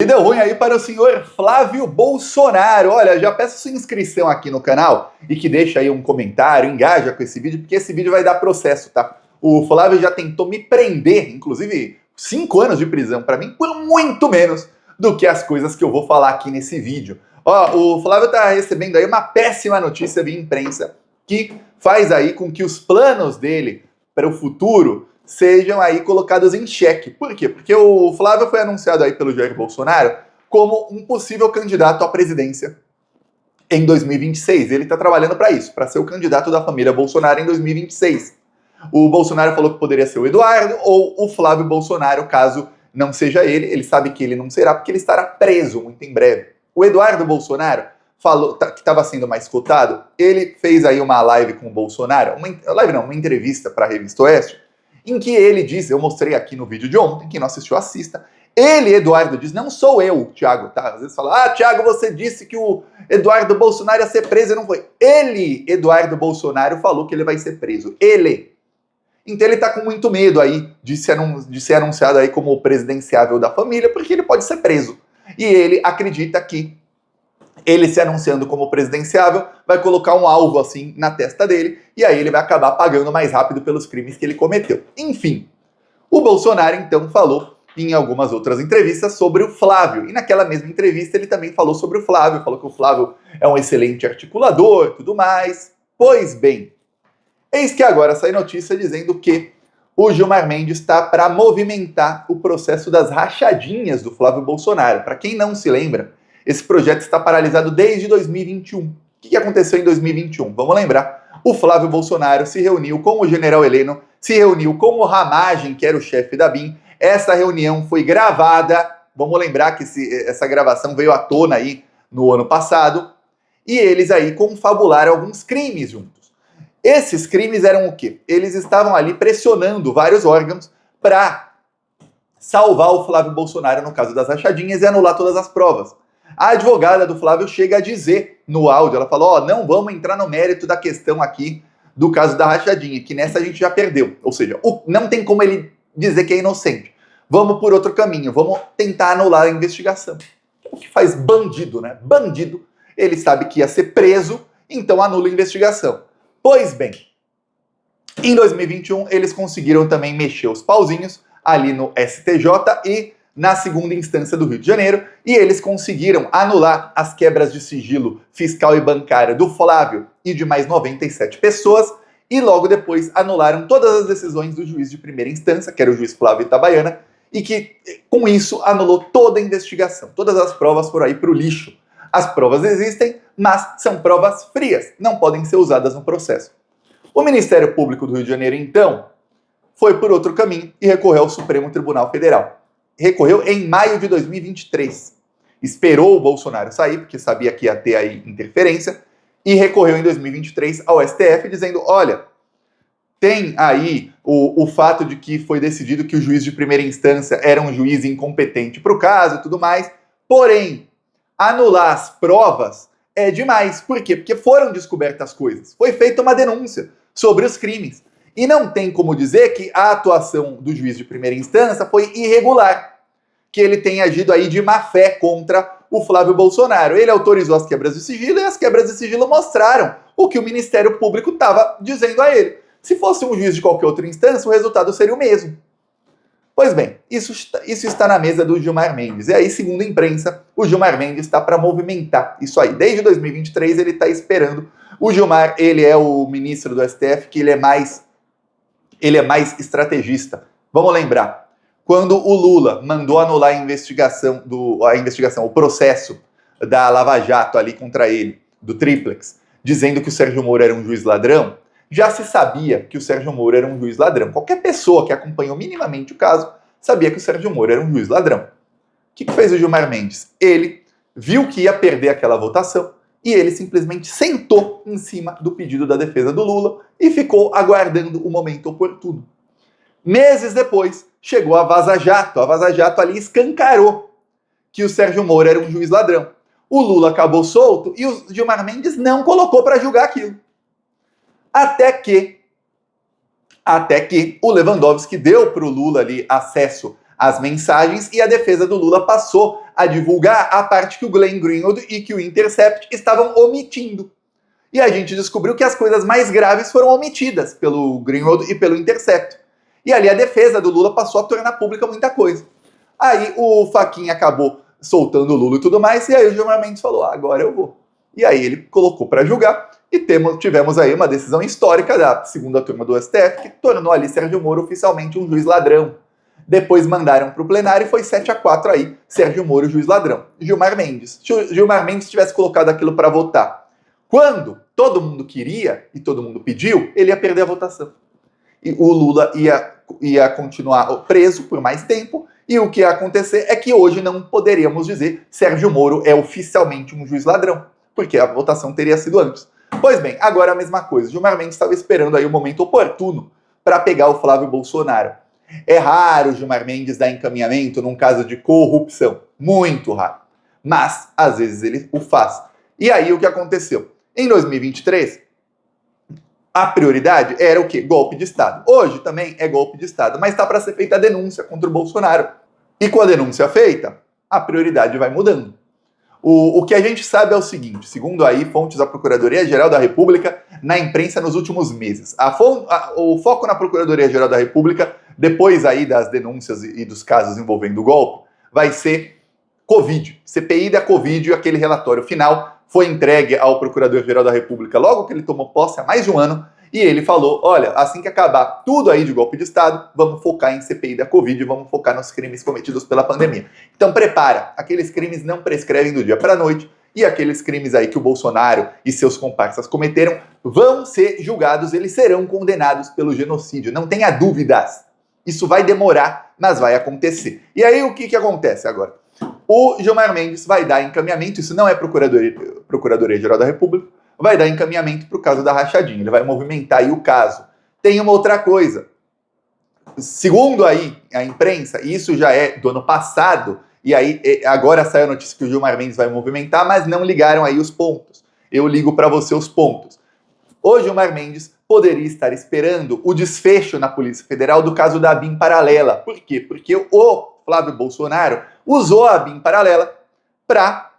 E deu ruim aí para o senhor Flávio Bolsonaro. Olha, já peço sua inscrição aqui no canal e que deixa aí um comentário, engaja com esse vídeo, porque esse vídeo vai dar processo, tá? O Flávio já tentou me prender, inclusive 5 anos de prisão para mim, por muito menos do que as coisas que eu vou falar aqui nesse vídeo. Ó, o Flávio tá recebendo aí uma péssima notícia via imprensa que faz aí com que os planos dele para o futuro sejam aí colocados em xeque. Por quê? Porque o Flávio foi anunciado aí pelo Jair Bolsonaro como um possível candidato à presidência em 2026. Ele está trabalhando para isso, para ser o candidato da família Bolsonaro em 2026. O Bolsonaro falou que poderia ser o Eduardo ou o Flávio Bolsonaro, caso não seja ele. Ele sabe que ele não será, porque ele estará preso muito em breve. O Eduardo Bolsonaro falou que estava sendo mais cotado. Ele fez aí uma live com o Bolsonaro, uma entrevista para a Revista Oeste, em que ele diz, eu mostrei aqui no vídeo de ontem, quem não assistiu, assista. Ele, Eduardo, diz, não sou eu, Thiago, tá? Às vezes fala, Thiago, você disse que o Eduardo Bolsonaro ia ser preso e não foi. Ele, Eduardo Bolsonaro, falou que ele vai ser preso. Ele. Então ele tá com muito medo aí de ser anunciado aí como o presidenciável da família, porque ele pode ser preso. E ele acredita que ele se anunciando como presidenciável vai colocar um alvo assim na testa dele e aí ele vai acabar pagando mais rápido pelos crimes que ele cometeu. Enfim, o Bolsonaro então falou em algumas outras entrevistas sobre o Flávio. E naquela mesma entrevista ele também falou sobre o Flávio, falou que o Flávio é um excelente articulador, tudo mais. Pois bem, eis que agora sai notícia dizendo que o Gilmar Mendes está para movimentar o processo das rachadinhas do Flávio Bolsonaro. Para quem não se lembra, esse projeto está paralisado desde 2021. O que aconteceu em 2021? Vamos lembrar. O Flávio Bolsonaro se reuniu com o general Heleno, se reuniu com o Ramagem, que era o chefe da BIM. Essa reunião foi gravada. Vamos lembrar que essa gravação veio à tona aí no ano passado. E eles aí confabularam alguns crimes juntos. Esses crimes eram o quê? Eles estavam ali pressionando vários órgãos para salvar o Flávio Bolsonaro no caso das rachadinhas e anular todas as provas. A advogada do Flávio chega a dizer no áudio, ela falou, não vamos entrar no mérito da questão aqui do caso da rachadinha, que nessa a gente já perdeu. Ou seja, não tem como ele dizer que é inocente. Vamos por outro caminho, vamos tentar anular a investigação. O que faz bandido, né? Bandido, ele sabe que ia ser preso, então anula a investigação. Pois bem, em 2021 eles conseguiram também mexer os pauzinhos ali no STJ e na segunda instância do Rio de Janeiro, e eles conseguiram anular as quebras de sigilo fiscal e bancário do Flávio e de mais 97 pessoas, e logo depois anularam todas as decisões do juiz de primeira instância, que era o juiz Flávio Itabaiana, e que, com isso, anulou toda a investigação. Todas as provas foram aí para o lixo. As provas existem, mas são provas frias, não podem ser usadas no processo. O Ministério Público do Rio de Janeiro, então, foi por outro caminho e recorreu ao Supremo Tribunal Federal. Recorreu em maio de 2023. Esperou o Bolsonaro sair, porque sabia que ia ter aí interferência, e recorreu em 2023 ao STF, dizendo, olha, tem aí o fato de que foi decidido que o juiz de primeira instância era um juiz incompetente para o caso e tudo mais, porém, anular as provas é demais. Por quê? Porque foram descobertas coisas. Foi feita uma denúncia sobre os crimes. E não tem como dizer que a atuação do juiz de primeira instância foi irregular, que ele tem agido aí de má fé contra o Flávio Bolsonaro. Ele autorizou as quebras de sigilo e as quebras de sigilo mostraram o que o Ministério Público estava dizendo a ele. Se fosse um juiz de qualquer outra instância, o resultado seria o mesmo. Pois bem, isso está na mesa do Gilmar Mendes. E aí, segundo a imprensa, o Gilmar Mendes está para movimentar isso aí. Desde 2023 ele está esperando. O Gilmar, ele é o ministro do STF, que ele é mais estrategista. Vamos lembrar, quando o Lula mandou anular a investigação, o processo da Lava Jato ali contra ele, do Triplex, dizendo que o Sérgio Moro era um juiz ladrão, já se sabia que o Sérgio Moro era um juiz ladrão. Qualquer pessoa que acompanhou minimamente o caso sabia que o Sérgio Moro era um juiz ladrão. O que fez o Gilmar Mendes? Ele viu que ia perder aquela votação e ele simplesmente sentou em cima do pedido da defesa do Lula e ficou aguardando o momento oportuno. Meses depois, chegou a Vaza Jato. A Vaza Jato ali escancarou que o Sérgio Moro era um juiz ladrão. O Lula acabou solto e o Gilmar Mendes não colocou para julgar aquilo. Até que o Lewandowski deu para o Lula ali acesso as mensagens e a defesa do Lula passou a divulgar a parte que o Glenn Greenwald e que o Intercept estavam omitindo. E a gente descobriu que as coisas mais graves foram omitidas pelo Greenwald e pelo Intercept. E ali a defesa do Lula passou a tornar pública muita coisa. Aí o Fachin acabou soltando o Lula e tudo mais, e aí o Gilmar Mendes falou, agora eu vou. E aí ele colocou para julgar, e tivemos aí uma decisão histórica da segunda turma do STF, que tornou ali Sérgio Moro oficialmente um juiz ladrão. Depois mandaram para o plenário e foi 7-4 aí, Sérgio Moro, juiz ladrão. Gilmar Mendes. Se o Gilmar Mendes tivesse colocado aquilo para votar quando todo mundo queria e todo mundo pediu, ele ia perder a votação. E o Lula ia continuar preso por mais tempo, e o que ia acontecer é que hoje não poderíamos dizer Sérgio Moro é oficialmente um juiz ladrão, porque a votação teria sido antes. Pois bem, agora a mesma coisa. Gilmar Mendes estava esperando aí o momento oportuno para pegar o Flávio Bolsonaro. É raro o Gilmar Mendes dar encaminhamento num caso de corrupção. Muito raro. Mas, às vezes, ele o faz. E aí, o que aconteceu? Em 2023, a prioridade era o quê? Golpe de Estado. Hoje também é golpe de Estado, mas está para ser feita a denúncia contra o Bolsonaro. E com a denúncia feita, a prioridade vai mudando. O que a gente sabe é o seguinte, segundo aí fontes da Procuradoria-Geral da República na imprensa nos últimos meses. O foco na Procuradoria-Geral da República, depois aí das denúncias e dos casos envolvendo o golpe, vai ser Covid, CPI da Covid, e aquele relatório final foi entregue ao Procurador-Geral da República logo que ele tomou posse há mais de um ano, e ele falou, olha, assim que acabar tudo aí de golpe de Estado, vamos focar em CPI da Covid, vamos focar nos crimes cometidos pela pandemia. Então prepara, aqueles crimes não prescrevem do dia para a noite, e aqueles crimes aí que o Bolsonaro e seus comparsas cometeram vão ser julgados, eles serão condenados pelo genocídio, não tenha dúvidas. Isso vai demorar, mas vai acontecer. E aí o que acontece agora? O Gilmar Mendes vai dar encaminhamento, isso não é Procuradoria-Geral da República, vai dar encaminhamento para o caso da rachadinha, ele vai movimentar aí o caso. Tem uma outra coisa, segundo aí a imprensa, e isso já é do ano passado, e aí agora sai a notícia que o Gilmar Mendes vai movimentar, mas não ligaram aí os pontos. Eu ligo para você os pontos. O Gilmar Mendes poderia estar esperando o desfecho na Polícia Federal do caso da BIM paralela. Por quê? Porque o Flávio Bolsonaro usou a BIM paralela para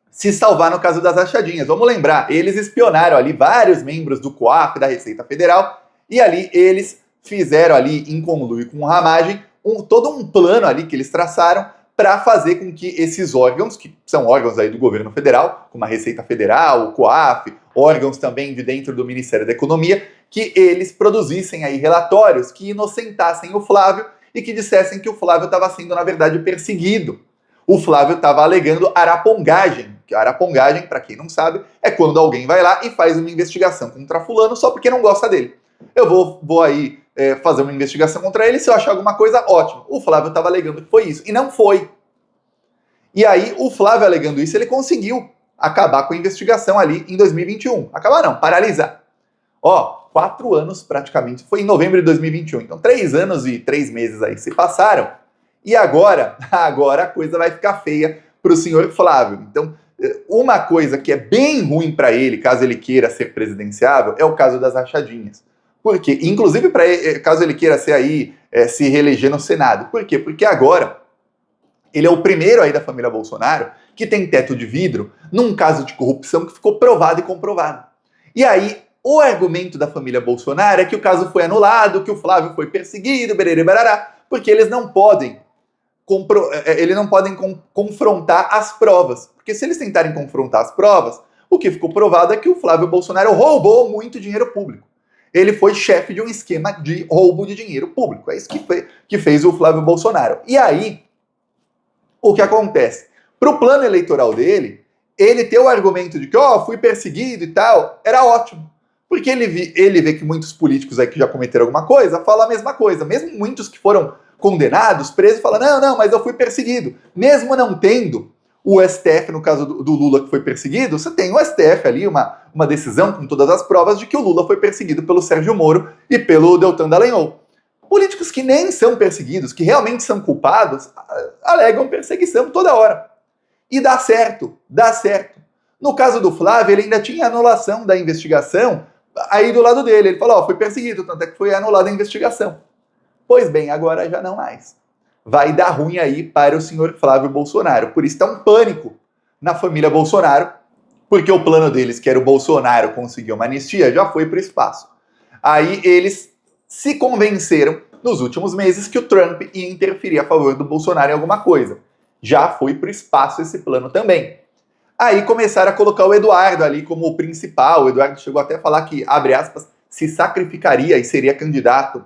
se salvar no caso das rachadinhas. Vamos lembrar, eles espionaram ali vários membros do COAF, da Receita Federal, e ali eles fizeram ali, em conluio com Ramagem, todo um plano ali que eles traçaram para fazer com que esses órgãos, que são órgãos aí do governo federal, como a Receita Federal, o COAF, órgãos também de dentro do Ministério da Economia, que eles produzissem aí relatórios que inocentassem o Flávio e que dissessem que o Flávio estava sendo, na verdade, perseguido. O Flávio estava alegando arapongagem, que arapongagem, para quem não sabe, é quando alguém vai lá e faz uma investigação contra fulano só porque não gosta dele. Eu vou aí fazer uma investigação contra ele, se eu achar alguma coisa, ótimo. O Flávio estava alegando que foi isso, e não foi. E aí, o Flávio alegando isso, ele conseguiu acabar com a investigação ali em 2021. Acabar não, paralisar. 4 anos praticamente, foi em novembro de 2021, então 3 anos e 3 meses aí se passaram, e agora a coisa vai ficar feia para o senhor Flávio. Então, uma coisa que é bem ruim para ele, caso ele queira ser presidenciável, é o caso das rachadinhas. Por quê? Inclusive, caso ele queira ser aí, se reeleger no Senado. Por quê? Porque agora ele é o primeiro aí da família Bolsonaro que tem teto de vidro num caso de corrupção que ficou provado e comprovado. E aí, o argumento da família Bolsonaro é que o caso foi anulado, que o Flávio foi perseguido, bererê, barará, porque eles não podem confrontar as provas. Porque se eles tentarem confrontar as provas, o que ficou provado é que o Flávio Bolsonaro roubou muito dinheiro público. Ele foi chefe de um esquema de roubo de dinheiro público. É isso que fez o Flávio Bolsonaro. E aí, o que acontece? Para o plano eleitoral dele, ele ter o argumento de que, fui perseguido e tal, era ótimo. Porque ele vê que muitos políticos aí que já cometeram alguma coisa falam a mesma coisa. Mesmo muitos que foram condenados, presos, falam, não, mas eu fui perseguido. Mesmo não tendo o STF, no caso do Lula que foi perseguido, você tem o STF ali, uma decisão com todas as provas de que o Lula foi perseguido pelo Sérgio Moro e pelo Deltan Dallagnol. Políticos que nem são perseguidos, que realmente são culpados, alegam perseguição toda hora. E dá certo, dá certo. No caso do Flávio, ele ainda tinha anulação da investigação aí do lado dele. Ele falou, foi perseguido, tanto é que foi anulada a investigação. Pois bem, agora já não mais. vai dar ruim aí para o senhor Flávio Bolsonaro. Por isso está um pânico na família Bolsonaro, porque o plano deles, que era o Bolsonaro conseguir uma anistia, já foi para o espaço. Aí eles se convenceram nos últimos meses que o Trump ia interferir a favor do Bolsonaro em alguma coisa. Já foi para o espaço esse plano também. Aí começaram a colocar o Eduardo ali como o principal. O Eduardo chegou até a falar que, abre aspas, se sacrificaria e seria candidato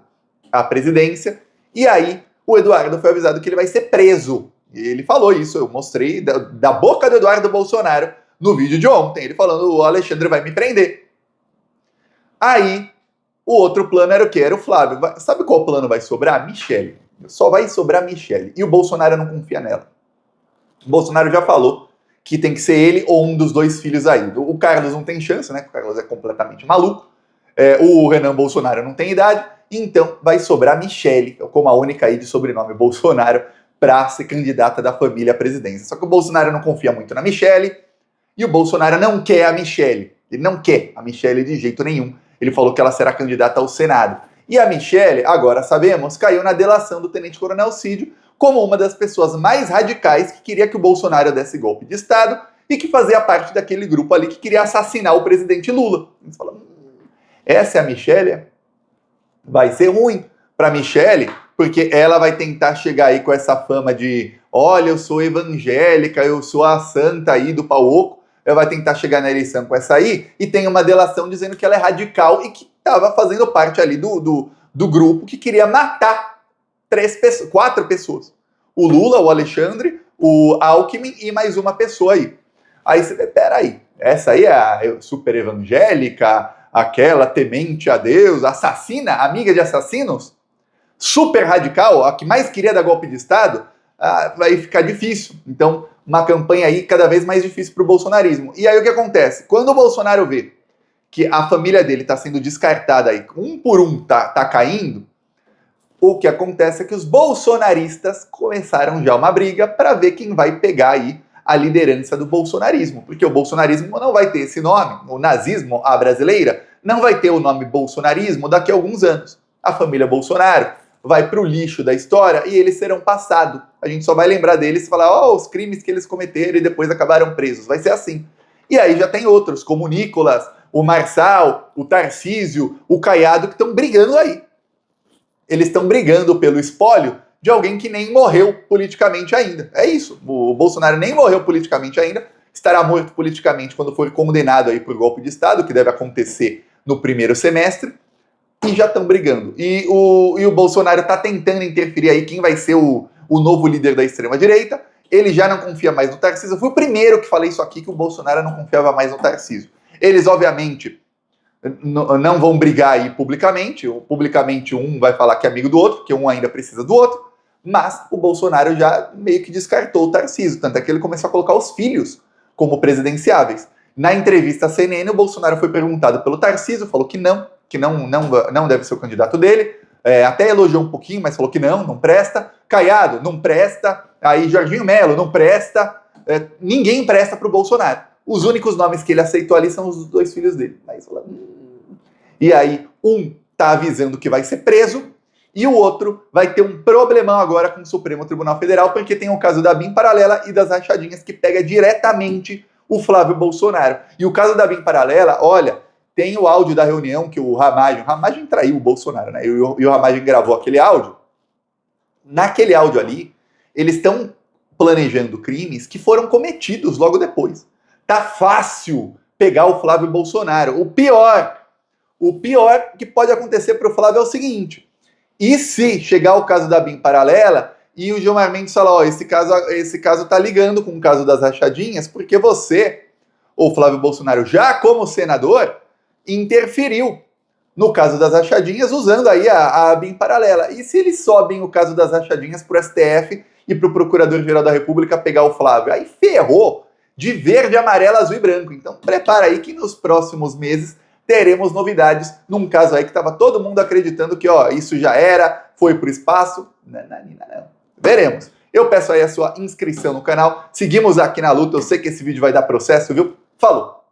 à presidência. E aí o Eduardo foi avisado que ele vai ser preso. E ele falou isso, eu mostrei da boca do Eduardo Bolsonaro no vídeo de ontem. Ele falando, o Alexandre vai me prender. Aí o outro plano era o quê? Era o Flávio. Sabe qual plano vai sobrar? A Michelle. Só vai sobrar a Michelle. E o Bolsonaro não confia nela. O Bolsonaro já falou que tem que ser ele ou um dos dois filhos aí. O Carlos não tem chance, né? O Carlos é completamente maluco. O Renan Bolsonaro não tem idade. Então vai sobrar a Michelle, como a única aí de sobrenome Bolsonaro, para ser candidata da família à presidência. Só que o Bolsonaro não confia muito na Michelle e o Bolsonaro não quer a Michelle. Ele não quer a Michelle de jeito nenhum. Ele falou que ela será candidata ao Senado. E a Michelle, agora sabemos, caiu na delação do tenente-coronel Cídio como uma das pessoas mais radicais que queria que o Bolsonaro desse golpe de Estado e que fazia parte daquele grupo ali que queria assassinar o presidente Lula. Eles falam, essa é a Michelle? Vai ser ruim para Michelle, porque ela vai tentar chegar aí com essa fama de olha, eu sou evangélica, eu sou a santa aí do pau oco. Ela vai tentar chegar na eleição com essa aí e tem uma delação dizendo que ela é radical e que estava fazendo parte ali do grupo que queria matar 4 pessoas. O Lula, o Alexandre, o Alckmin e mais uma pessoa aí. Aí você vê, peraí, essa aí é a super evangélica, aquela temente a Deus, assassina, amiga de assassinos? Super radical, a que mais queria dar golpe de Estado? Vai ficar difícil. Então, uma campanha aí cada vez mais difícil para o bolsonarismo. E aí o que acontece? Quando o Bolsonaro vê que a família dele está sendo descartada aí, um por um tá caindo, o que acontece é que os bolsonaristas começaram já uma briga para ver quem vai pegar aí a liderança do bolsonarismo. Porque o bolsonarismo não vai ter esse nome, o nazismo, a brasileira, não vai ter o nome bolsonarismo daqui a alguns anos. A família Bolsonaro vai para o lixo da história e eles serão passados. A gente só vai lembrar deles e falar, os crimes que eles cometeram e depois acabaram presos. Vai ser assim. E aí já tem outros, como o Nicolas, o Marçal, o Tarcísio, o Caiado, que estão brigando aí. Eles estão brigando pelo espólio de alguém que nem morreu politicamente ainda. É isso. O Bolsonaro nem morreu politicamente ainda, estará morto politicamente quando for condenado aí por golpe de Estado, que deve acontecer no primeiro semestre. E já estão brigando. E o Bolsonaro está tentando interferir aí quem vai ser o novo líder da extrema-direita. Ele já não confia mais no Tarcísio. Eu fui o primeiro que falei isso aqui, que o Bolsonaro não confiava mais no Tarcísio. Eles, obviamente, não vão brigar aí publicamente. Publicamente um vai falar que é amigo do outro, porque um ainda precisa do outro. Mas o Bolsonaro já meio que descartou o Tarcísio. Tanto é que ele começou a colocar os filhos como presidenciáveis. Na entrevista à CNN, o Bolsonaro foi perguntado pelo Tarcísio, falou que não deve ser o candidato dele, até elogiou um pouquinho, mas falou que não presta. Caiado, não presta. Aí Jorginho Melo, não presta. Ninguém presta para o Bolsonaro. Os únicos nomes que ele aceitou ali são os 2 filhos dele. E aí, um tá avisando que vai ser preso, e o outro vai ter um problemão agora com o Supremo Tribunal Federal, porque tem o caso da BIM Paralela e das rachadinhas, que pega diretamente o Flávio Bolsonaro. E o caso da BIM Paralela, olha, tem o áudio da reunião que o Ramagem traiu o Bolsonaro, né? E o Ramagem gravou aquele áudio. Naquele áudio ali, eles estão planejando crimes que foram cometidos logo depois. Tá fácil pegar o Flávio Bolsonaro. O pior que pode acontecer para o Flávio é o seguinte: e se chegar o caso da BIM Paralela e o Gilmar Mendes falar, esse caso tá ligando com o caso das rachadinhas, porque você, o Flávio Bolsonaro, já como senador, interferiu no caso das rachadinhas usando aí a BIM Paralela. E se eles sobem o caso das rachadinhas para o STF e para o Procurador-Geral da República pegar o Flávio? Aí ferrou de verde, amarelo, azul e branco. Então prepara aí que nos próximos meses teremos novidades num caso aí que estava todo mundo acreditando que isso já era, foi pro espaço. Não. Veremos. Eu peço aí a sua inscrição no canal. Seguimos aqui na luta. Eu sei que esse vídeo vai dar processo, viu? Falou!